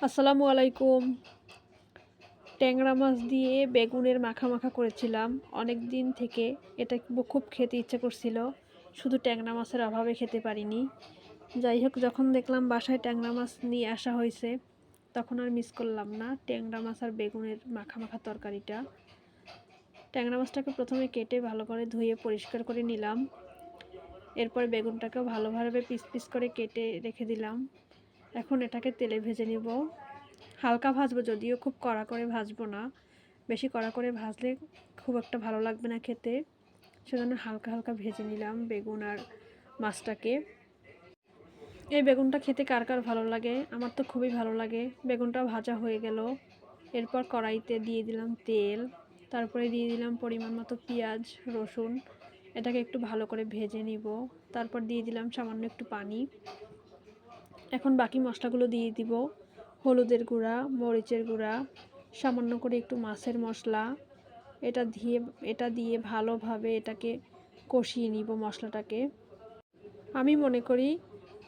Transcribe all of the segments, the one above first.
আসসালামু আলাইকুম। ট্যাংরা মাছ দিয়ে বেগুনের মাখা মাখা করেছিলাম। অনেক দিন থেকে এটা খুব খেতে ইচ্ছে করছিল। শুধু ট্যাংরা মাছের অভাবে খেতে পারিনি। যাই হোক, যখন দেখলাম বাসায় ট্যাংরা মাছ নিয়ে আসা হয়েছে, তখন আর মিস করলাম না ট্যাংরা মাছ আর বেগুনের মাখা মাখা তরকারিটা। ট্যাংরা মাছটাকে প্রথমে কেটে ভালো করে ধুয়ে পরিষ্কার করে নিলাম। এরপর বেগুনটাকেও ভালোভাবে পিস পিস করে কেটে রেখে দিলাম। এখন এটাকে তেলে ভেজে নিব। হালকা ভাজবো, যদিও খুব কড়া করে ভাজবো না। বেশি কড়া করে ভাজলে খুব একটা ভালো লাগবে না খেতে। সেজন্য হালকা হালকা ভেজে নিলাম বেগুন আর মাছটাকে। এই বেগুনটা খেতে কার কার ভালো লাগে? আমার তো খুবই ভালো লাগে। বেগুনটা ভাজা হয়ে গেল। এরপর কড়াইতে দিয়ে দিলাম তেল, তারপরে দিয়ে দিলাম পরিমাণ মতো পেঁয়াজ, রসুন। এটাকে একটু ভালো করে ভেজে নিব। তারপর দিয়ে দিলাম সামান্য একটু পানি। এখন বাকি মশলাগুলো দিয়ে দিব। হলুদের গুঁড়া, মরিচের গুঁড়া, সামান্য করে একটু মাছের মশলা। এটা দিয়ে ভালোভাবে এটাকে কষিয়ে নিব মশলাটাকে। আমি মনে করি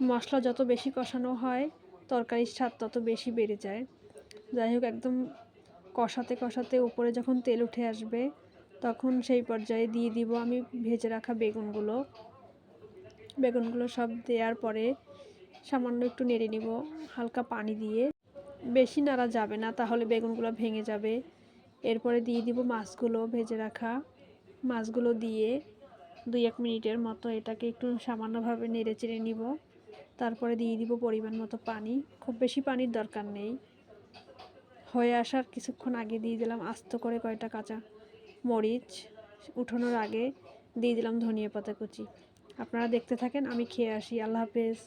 মশলা যত বেশি কষানো হয়, তরকারির স্বাদ তত বেশি বেড়ে যায়। যাই হোক, একদম কষাতে কষাতে উপরে যখন তেল উঠে আসবে, তখন সেই পর্যায়ে দিয়ে দিব আমি ভেজে রাখা বেগুনগুলো সব দেওয়ার পরে সামান্য একটু নেড়ে নিব হালকা পানি দিয়ে। বেশি নাড়া যাবে না, তাহলে বেগুনগুলো ভেঙে যাবে। এরপরে দিয়ে দিব মাছগুলো, ভেজে রাখা মাছগুলো দিয়ে 2-1 মিনিটের মতো এটাকে একটু সামান্যভাবে নেড়ে চেড়ে নিব। তারপরে দিয়ে দিব পরিমাণ মতো পানি। খুব বেশি পানির দরকার নেই। হয়ে আসার কিছুক্ষণ আগে দিয়ে দিলাম আস্ত করে কয়টা কাঁচা মরিচ। উঠানোর আগে দিয়ে দিলাম ধনিয়া পাতা কুচি। আপনারা দেখতে থাকেন, আমি খেয়ে আসি। আল্লাহ হাফেজ।